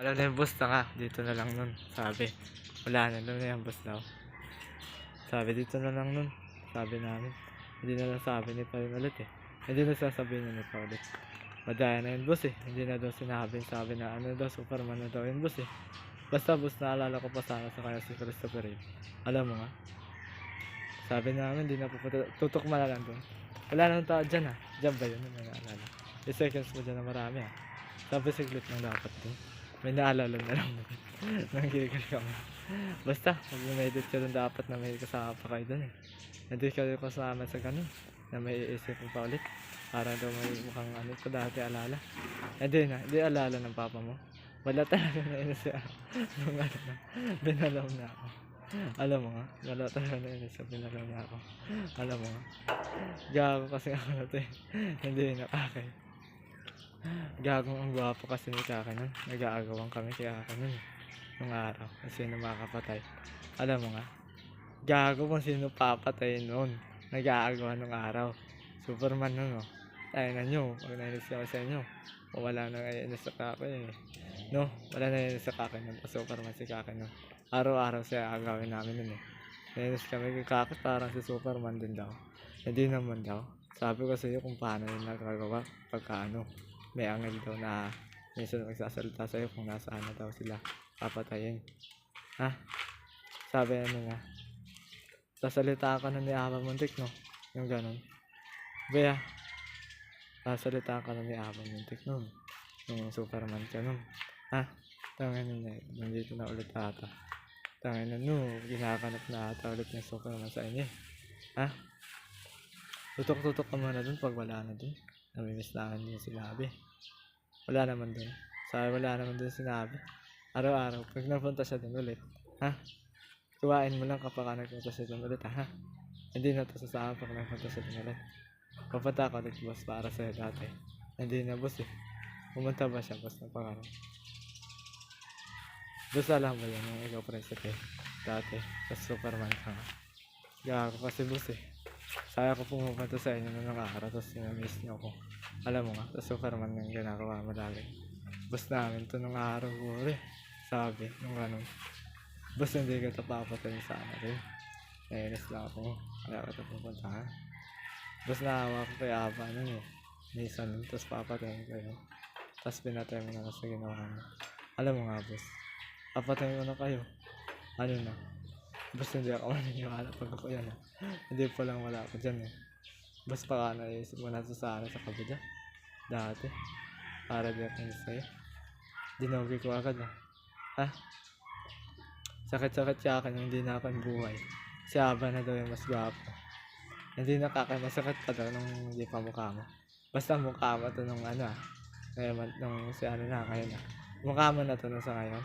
Alam na yung boss na nga, dito na lang nun. Sabi, wala na, alam na yung boss daw. Sabi, dito na lang nun. Sabi namin. Hindi na lang sabi ni Parin ulit eh. Hindi na sasabihin niya ni Pa ulit. Madaya na yun boss eh. Hindi na daw sinabi. Sabi na ano daw, Superman na daw yun boss eh. Basta boss, naalala ko pa sana sa kanya si Christopher Reeve. Alam mo nga, sabi namin, hindi na pupunta. Tutok na lang doon. Wala nang tao dyan ha. Dyan ba yun? May naalala. Yung seconds mo dyan na marami ha. Sabi siglit lang dapat doon. May naalala na lang doon. Nanggigil kami. Basta, mag-medit ka doon dapat na may kasama pa kayo doon eh. Hindi kayo kasama sa ganun. Na may iisip mo pa ulit. Para daw may mukhang ano ko dati alala. Hindi na, hindi alala ng papa mo. Wala talaga na yun siya. Nung ano na, binalaw na ako. Alam mo nga, wala talaga na yun siya, binalaw na ako. Alam mo nga, gago kasi ako na to eh. Hindi nakakay. Gagong ang gwapo kasi ni Kaka nun. Nag-aagawan kami kay Kaka nun. Nung araw, kung sino makakapatay. Alam mo nga, gago kung sino papatay nun. Nag-aagawan nung araw. Superman nun oh. Tayo na nyo, pag nainis ako sa inyo. O wala na nainis sa Kaka eh. No, wala na nainis sa Kaka nun. Superman si Kaka nun. Araw-araw siya agawin namin nun eh. Nainis kami kay Kaka parang si Superman din daw. Hindi naman daw. Sabi ko sa iyo kung paano yung nagagawa pagka ano. May angel daw na minsan magsasalita sa'yo kung nasaan na daw sila papatayin. Ha? Sabi ano nga, sasalita ka na ni Aba Muntik no? Yung ganon. Bea, sasalita ka na ni Aba Muntik nun. Yung Superman ka nun. Ha? Tangin na nandito na ulit ata. Tangin na no, ginakanap na ata ulit ng Superman sa inyo. Ha? Tutok-tutok ka muna dun pag wala na dun. Namimiss namin yung sinabi. Wala naman dun. Sabi wala naman dun sinabi. Araw-araw, pag napunta siya dun ulit. Ha? Tuwain mo lang kapag nagpunta siya dun ulit ha? Hindi na to sasama pag nagpunta siya dun ulit. Papunta ako ulit boss para sa'yo dati. Hindi na boss eh. Pumunta ba siya boss ng pangarap? Boss alam ba yan yung ikaw president dati? Sa Superman ka nga. Gago kasi boss eh. Saya ko pumupunta sa inyo nung araw tapos sinamiss niyo ako. Alam mo nga, sa Superman yung ginagawa mo lagi. Boss namin to nung araw ko eh. Sabi, nung ganun. Boss hindi ka ito papatayin sa akin. Nainis lang ako. Kaya ka ito pupuntahan. Boss naawa ko kay Aba nun eh. Minsan nun, tapos papatayin ko yun. Tapos pinatay mo na kasi ginawa mo. Alam mo nga boss, papatayin ko na kayo. Ano na? Boss hindi ako maniniwala pag ako yan. Hindi pa lang wala ako dyan eh. Boss baka naisip mo na sa kabila. Dati. Para di ako sa'yo. Dinogi ko agad ah. Ha? Sakit-sakit siya akin hindi na ako buhay. Si Aba na daw yung mas gwapo. Hindi nakakamasakit pa daw nung hindi pa mukha mo. Basta mukha mo to nung ano ah. Ngayon, nung si ano na ngayon ah. Mukha mo na to nung sa ngayon.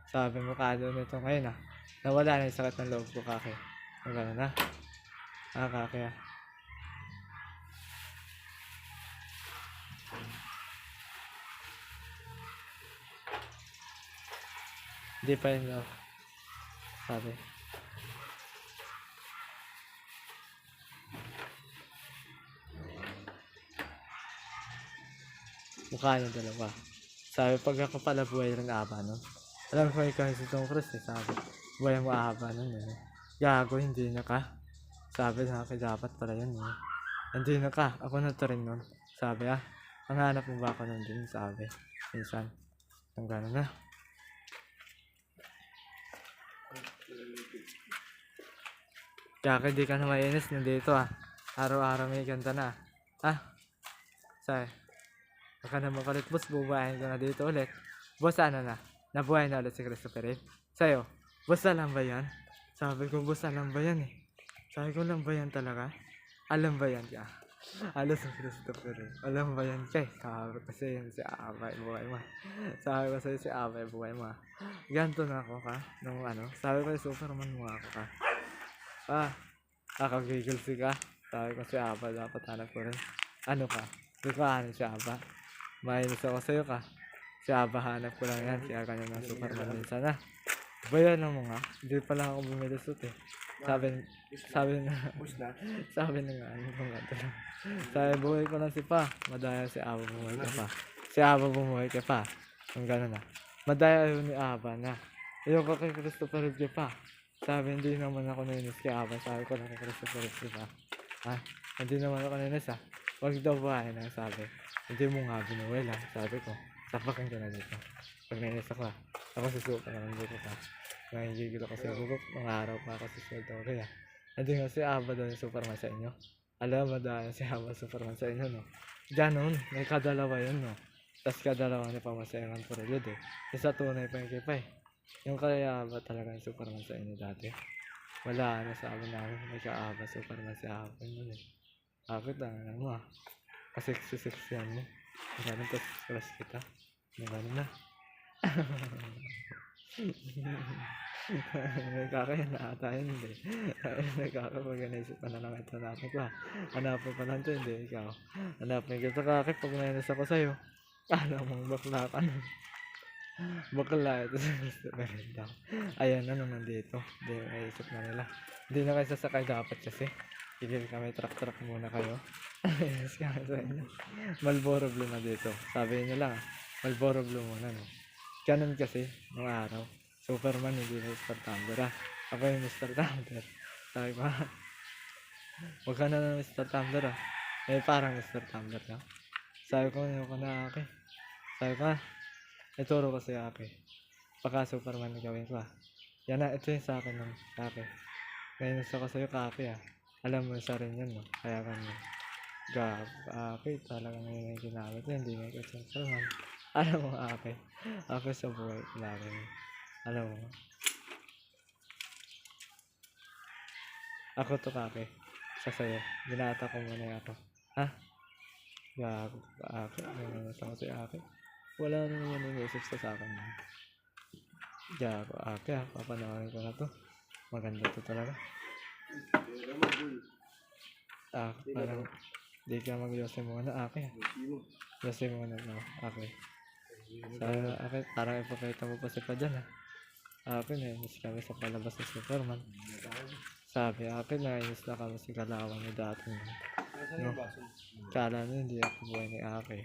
Sabi mukha daw nito ngayon ah. Nawala na yung sakit ng loob ko Kaki. Ang gano'n na. Kaki ah. Hindi pa yun love. Sabi. Mukha niya dalawa. Sabi pag ako pala buhay rin Aba no. Alam ko ikaw si Tom Cruise eh. Sabi. Buhay mo Aba nun eh. Gago hindi na ka. Sabi na akin dapat pala yun eh. Hindi na ka. Ako na to rin nun. Sabi ah. Ang hanap mo ba ako nun din? Sabi. Minsan. Ang gano'n na. Kaya di ka na mainis nandito ah. Araw-araw may ganda na. Ah. Sabi. Baka na makalit boss. Bubuhayin ko na dito ulit. Boss ano na? Nabuhay na ulit si Christopher Reeve. Sa'yo. Boss alam ba yan? Sabi ko boss alam ba yan eh. Sabi ko alam ba yan talaga? Alam ba yan ka? Alam si Christopher Reeve. Alam ba yan kay? Sabi ko kasi yun si Abay buhay mo. Sabi ko sa'yo si Abay buhay mo. Ganto na ako ka. Nung ano. Sabi ko Superman mo ako ka. Ah. Kakagigil si ka. Sabi ko si Aba dapat hanap ko rin. Ano ka? Di ko hanap si Aba. Mainis ako sa'yo ka. Si Aba hanap ko lang yan. Kaya kanya ng Superman minsan na. Bayan na mo nga. Hindi pa lang ako bumilusot eh. Sabi na nga ano bang ganito lang. Sabi buhay ko lang si Pa. Madaya si Aba bumuhay ka pa. Si Aba bumuhay ka pa. Ang gano'n na. Madaya yun ni Aba na. Yung ko kay Christopher Reeve pa. Sabi, hindi naman ako nainis kay Aba. Sabi ko lang kay Christopher Reeve pa. Ha? Hindi naman ako nainis ha. Huwag daw ba na sabi. Hindi mo nga binuwel ha. Sabi ko, sapakan ka na dito. Pag nainis ako ha. Ako susuka na ng buko pa. Nangigigil ako sa buko. Mga araw pa ako sa Sheltory ha. Hindi nga si Aba daw yung Superman sa inyo. Alam, madaya si Aba Superman sa inyo no. Diyan nun, may kadalawa yun no. Tapos kadalawa niya pa masayangan po rin eh. Isa tunay pa yung kipay. Yung kaya ba talaga yung Superman sa inyo dati? Wala na sa amin namin. May kaaba Superman si Hapon yun eh. Bakit lang alam mo ah. Kasi sexy yan mo. Ganun tapos crush kita. Ganun na. Nagkakaya na ata yun hindi. Nagkakapag naisip pa na lang ito natin ko ah. Hanapin pa lang ito hindi ikaw. Hanapin kita kakip pag nainis ako sa'yo. Alam mong bakla ka nun. Bakla ito sa Christopher daw. Ayan na naman dito. Hindi naisip na nila. Hindi na kayo sasakay dapat kasi. Higil kami truck muna kayo. Yes kami sa inyo. Malboro Blue na dito. Sabi nyo lang Malboro Blue muna no. Ganun kasi nung araw. Superman hindi Mr. Thunder ah. Ako yung Mr. Thunder. Sabi ko huwag ka na ng Mr. Thunder ah. Eh parang Mr. Thunder na. Sabi ko yun ko na Aki. Sabi ko ituro ko sa'yo Aki. Baka Superman gawin ko ah. Yan na ito yung sa akin ng Aki. Ngayon ako sa'yo Aki ah. Alam mo sa rin yun no. Kaya ganyan. Gab Aki talagang ngayon yung ginamit niya. Hindi ngayon kasi Superman. Alam mo Aki. Ako sa buhay lagi. Alam mo. Ako to Aki. Sa sa'yo. Binata ko muna ako. Ha? Gago Aki. Ano sa si Aki. Wala na naman yung isip sa akin. Gago Aki ha. Papanawin ko na to. Maganda to talaga. Parang di ka mag-yose muna Aki. Yose muna no. Aki. Sa Aki parang ipapakita mo pa si pa dyan ha. Aki nainis kami sa palabas ng Superman. Sabi Aki nainis na kami si Kalawang ni dati no? Kala na hindi ako buhay ni Aki.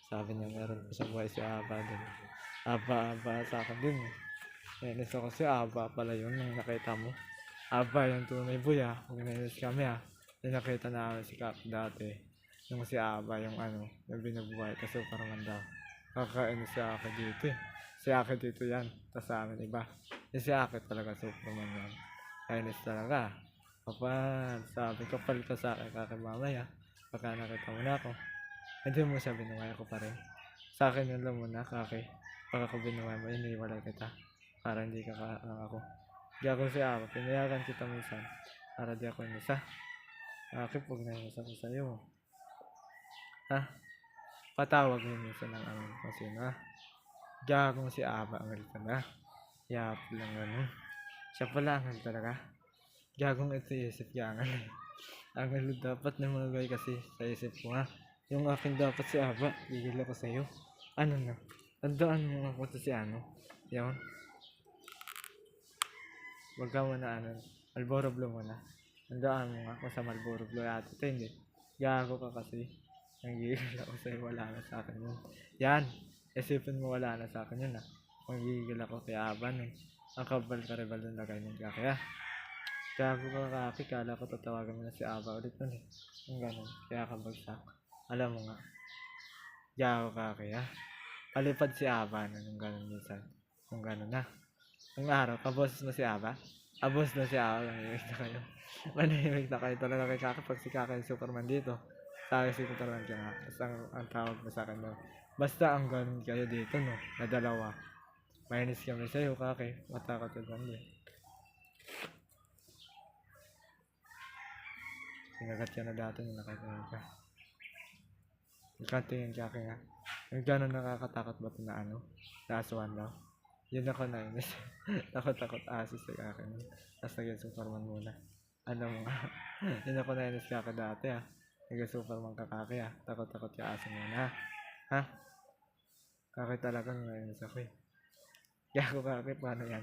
Sabi niya meron pa sa buhay si Aba din. Aba sa akin din eh. Nainis ako si Aba pala yun nung nakita mo. Aba yung tunay boy ah. Kung nainis kami ah. Yung nakita namin si Kap dati. Yung si Aba yung yung binubuhay ka Superman daw. Kakainis si Aki dito eh. Si Aki dito yan. Tas sa amin iba. Yung si Aki talaga Superman yan. Kainis talaga. Kapal, sabi kapal ka sa akin kakimamaya. Pagka nakita mo na ako. Hindi mo siya binuhay ko pa rin. Sa akin yun lang muna kaki. Pagka ko binuhay mo, iniwalay kita. Para hindi ka ako. Di ako si Aba. Pinayagan kita minsan. Para di ako inisa. Kaki pag nainis ako sa'yo. Ha? Patawag mo minsan ng kung sino ha. Gagong si Aba angal ka na. Yap lang ganun. Siya pala angal talaga. Gagong ito isip niya angal eh. Angal dapat na mga guy kasi sa isip ko ha. Yung akin dapat si Aba. Gigil ako sa'yo. Ano na? Tandaan mo ako sa si Yun. Huwag ka muna Malboro Blue muna. Tandaan mo ako sa Malboro Blue ate. Ito hindi. Gago ka kasi. Nagigil ako sa'yo. Wala na sa akin yun. Yan. Isipin mo wala na sa akin yun ha. Magigil ako kay Aba nun. Ang kabal-karibal nun lagay ng kaki ha. Gago ka kaki. Kala ko tatawagan mo na si Aba ulit nun eh. Yung ganun. Kaya kabagsak. Alam mo nga. Gago kaki ha. Palipad si Aba nun. Yung ganun minsan. Yung ganun na. Yung araw. Kaboses na si Aba. Abos na si Aba. Manahimik na kayo. Manahimik na kayo talaga kay kaki. Pag si kaki yung Superman dito. Sa akin si Superman ka nga. Basta ang tawag mo sa akin no. Basta ang ganun kayo dito no. Na dalawa. Mainis kami sa'yo kaki. Matakot ka dyan eh. Sinagat ka na dati nung nakita ka. Ikatingin ka nga. Yung gano'n nakakatakot ba ito na Naasuhan daw. Yun ako nainis. Takot-takot asis sa akin. Tapos naging Superman muna. Ano mo nga. Yun ako nainis ka dati ah. Naging Superman ka kaki ah. Takot-takot ka asin muna ha. Kaki talagang nainis ako eh. Kaya ako kaki paano yan.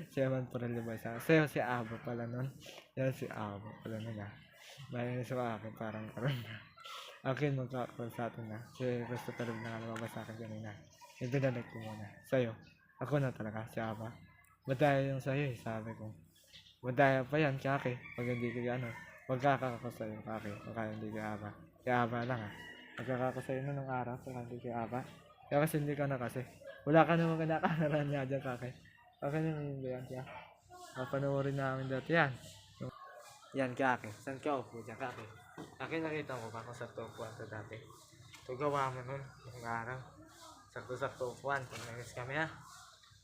Siya man pala libay sa akin. Sa'yo si Aba pala nun. Yan si Aba pala nun ah. Nainis ako akin parang karoon na. Akin magkakaroon sa atin na. Si Christopher na nga lumabas sa akin kanina. Ibinalag ko muna. Sa'yo. Ako na talaga, si Aba. Madaya yung sa'yo sabi ko. Madaya pa yan, kake. Pag hindi ka ano, magkakako sa'yo, kake. Pagka hindi ka Aba. Si Aba lang Magkakako sa'yo nung araw, pagka hindi ka Aba. Kaya kasi hindi ka na kasi. Wala ka naman kinakanaran niya dyan, kake. Kake naman yung bayan siya. Papanoorin namin dati yan. Yan, kake. Saan ka upo dyan, kake? Kake, nakita mo ba kung sa top 1 to dati? Ito gawa mo nun, yung araw. Sakto-sakto upuan, kung nangis kami ha.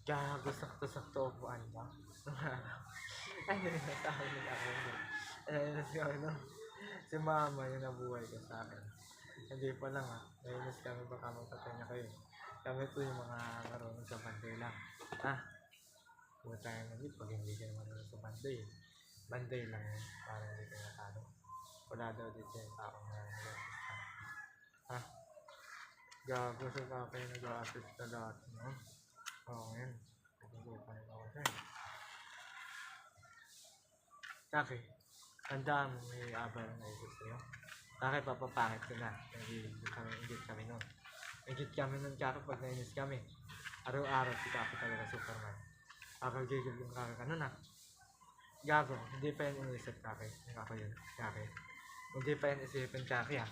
Gago, sakto-sakto upuan ba? Ay, nagsasabi nila ako. Ay, nagsasabi no? Si mama yung nabuhay ko sa akin. Hindi pa lang ha. Nainis kami baka magpatay na kayo. Kami po yung mga marunong sa banday lang. Ha? Huwag tayo nagit pag hindi kayo marunong sa banday. Banday lang yun. Para hindi kayo natalo. Wala daw dito yung taong nag-assist. Ha? Gago sa kakay nag-assist na lahat. No? Oo, yun. Pag-isipan nila ako sa'yo. Kaki, tandaan mo may abal na isip sa'yo. Kaki, papapangit ko na. Ingit kami nun. Ingit kami nun, Kaki, pag nainis kami. Araw-araw si Kaki talaga Superman. Gigil yung Kaki ka nun ha. Gago, hindi pa yan inisip Kaki. Ako yun, Kaki. Hindi pa yan isipin Kaki ha.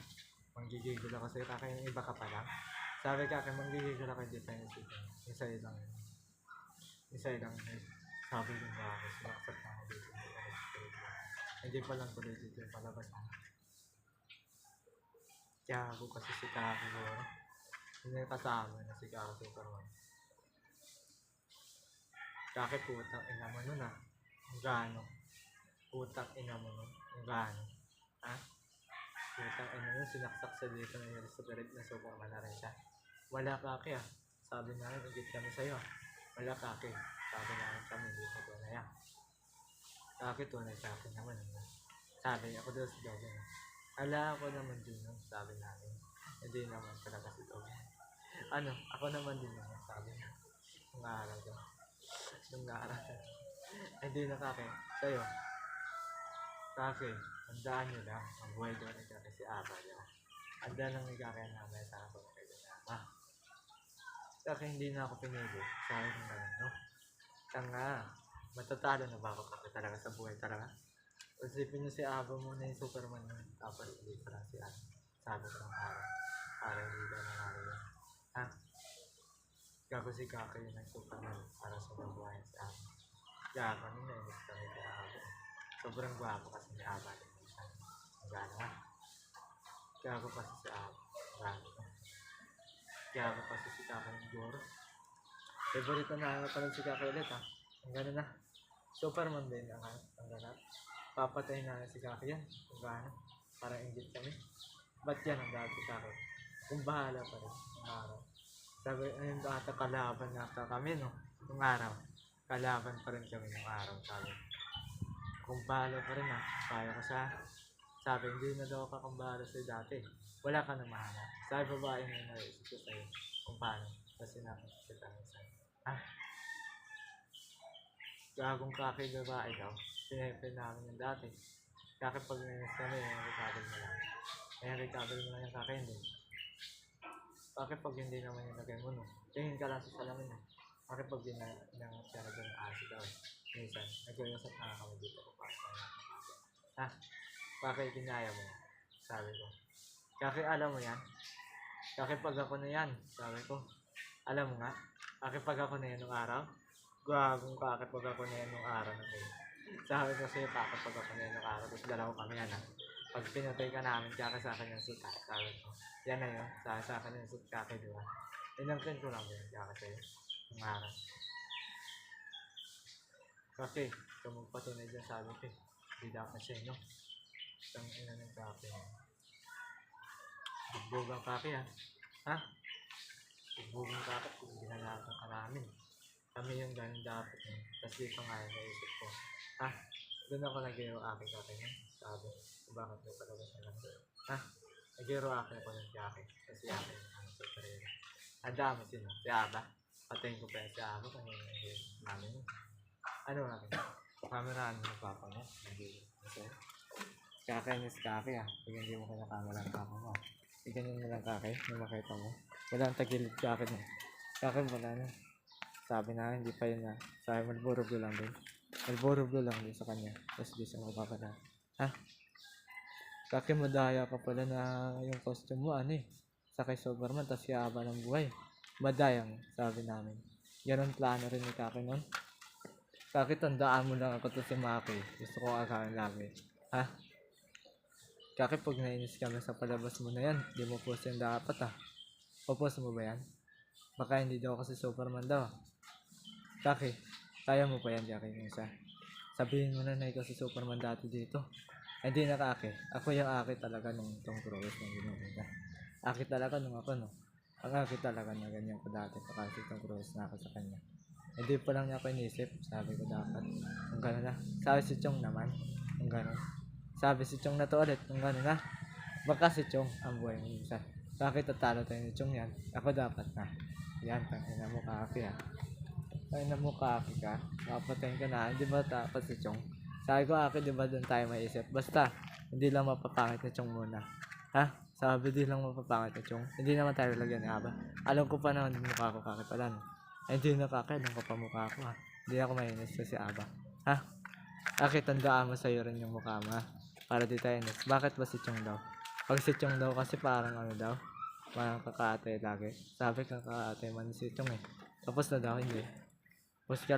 Manggigigil ako sa'yo, Kaki, yung iba ka pa lang. Sabi Kaki, manggigigil ako, hindi pa yan isipin. Isa lang yun. Isa lang yun. Sabi ko nga ako, sinaksak na ako dito. Hindi pa lang tuloy dito yung palabas na. Kaya ako kasi si Kaki ko. Hindi kasama na si Kaki Superman. Kaki, putang ina mo nun ha. Ang gano. Putang ina mo nun. Ang gano. Ha? Putang ina nun, sinaksak sa dito na yung spirit na Superman na rin siya. Wala Kaki ah. Sabi namin, igit kami sa'yo. Wala Kaki. Sabi namin kami, hindi ko tunay ah. Kaki, tunay Kaki naman. Sabi ako daw si Dogen. Ala ako naman din nun, sabi namin. Hindi naman talaga si Dogen. Ano, ako naman din naman, sabi niya. Nung araw daw. Nung araw daw. Hindi na Kaki, sa'yo. Kaki, handaan nyo lang. Ang buhay daw ni Kaki si Aba daw. Handaan lang ni Kaki namin sa ako kay Dama. Kaki, hindi na ako pinili. Sabi ko naman, no? Tanga, matatalo na ba ako Kaki talaga sa buhay talaga? Isipin nyo si Aba muna yung Superman nun. Tapos hindi pa lang si Aba. Sabi ko ng araw. Para hindi daw nangyari yun. Ha? Gago si Kaki yun ang Superman para sa mabuhay si Aba. Gago nung nainis kami kay Aba. Sobrang gwapo kasi ni Aba. Ang gano ha? Gago kasi si Aba. Gago. Gago kasi si Kaki ng Goro. Favorite na nakakapanood si Kaki ulit ha. Ang gano na. Superman din ang ganap. Papatay na si Kaki yan. Kung gaano. Parang ingit kami. Ba't yan ang dati Kaki? Kung bahala pa rin. Ang araw. Sabi, ayun ata kalaban na kami no. Nung araw. Kalaban pa rin kami nung araw. Sabi. Kung bahala pa rin ha. Kaya ko siya. Sabi, hindi na daw ka kung bahala sa'yo dati. Wala ka na mahala. Sabi babae na naisip ko sa'yo. Kung paano. Kasi nakakita ko sa'yo. Ha? Gagong Kaki babae daw. Pinipin namin yung dati. Kaki pag nangis kami, recover mo lang. Recover mo lang yung Kaki hindi. Kaki pag hindi naman yung lagay mo no. Tingin ka lang sa salamin eh. Kaki pag ginangat ka na dyan ng aso daw. Minsan, nag-iusap na kami dito ko pa. Ha? Kaki kinaya mo. Sabi ko. Kaki alam mo yan? Kaki pag ako na yan. Sabi ko. Alam mo nga? Kaki pag ako na yan nung araw. Gagong Kaki pag ako na yan nung araw na kayo. Sabi ko sa'yo, Kaki pag ako na yan nung araw. Tapos dalawa kami yan ha. Pag pinatay ka namin, Kaki sa akin yung suit ha. Sabi ko. Yan na yun. Sa akin yung suit Kaki diba? Inangkin ko lang yun Kaki sa'yo. Nung araw. Kaki, ikaw magpatunay dyan sabi ko. Hindi dapat siya no. Isang ina ng Kaki. Bugbogang Kaki ha. Ha? Bugbogang Kaki kung ginalakan ka namin. Kami yung ganun dapat eh. Tapos di pa nga yung naisip ko. Ha? Doon ako nag-hero akin Kaki no? Sabi, bakit may palabas na lang doon? Ha? Nag-hero akin ako ng Kaki. Kasi akin yung superhero. Ang dami sino? Si Aba. Patayin ko pa yan si Aba kung yung namin yun. Ano natin? Camera ano na papa mo? Kasi kakainis Kaki ah. Pag hindi mo kinakamera ang papa mo. Ganyan mo lang Kaki. Nung makita mo. Wala ang tagilid Kaki mo. Kaki wala na. Sabi na hindi pa yun na. Sabi Marlboro Blue lang din. Marlboro Blue lang din sa kanya. Tapos di siya magpapala. Ha? Kaki madaya ka pala na yung costume mo ano eh. Sakay Superman tapos yaba ng buhay. Madayang sabi namin. Ganon plano rin ni Kaki nun. Kaki tandaan mo lang ako to si Maki. Gusto ko agawin lagi. Ha? Kaki pag nainis kami sa palabas mo na yan, di mo post yan dapat ah. Popost mo ba yan? Baka hindi daw kasi Superman daw. Kaki, kaya mo pa yan Kaki yung isa. Sabihin mo na ikaw si Superman dati dito. Hindi na Kaki. Ako yung Aki talaga nung Tom Cruise nung ginagawa. Aki talaga nung ako no. Ang Aki talaga na ganyan ko dati. Kasi Tom Cruise na ako sa kanya. Hindi pa lang niya ako inisip. Sabi ko dapat. Kung gano'n na. Sabi si Chong naman. Kung gano'n. Sabi si Chong na to ulit. Kung gano'n na. Baka si Chong ang buhay mo isa. Bakit tatalo tayo ni Chong yan? Ako dapat na. Yan. Tangina mo Kaki ha. Tangina mo Kaki ka. Kapatayin ka na. Hindi ba dapat si Chong? Sabi ko Aki di ba doon tayo maisip. Basta. Hindi lang mapapangit ni Chong muna. Ha? Sabi di lang mapapangit ni Chong. Hindi naman tayo lagyan ni Aba. Alam ko pa na mukha ko Kaki pala no. Ay, hindi na Kaki, alam ko pa mukha ko ha. Hindi ako mainis kasi Aba. Ha? Kaki, tandaan mo sa'yo rin yung mukha mo ha. Para di tayo inis. Bakit ba si Chong daw? Pag si Chong daw kasi parang ano daw. Parang kakaate lagi. Sabi kakaate man si Chong eh. Tapos na daw, hindi. Tapos ka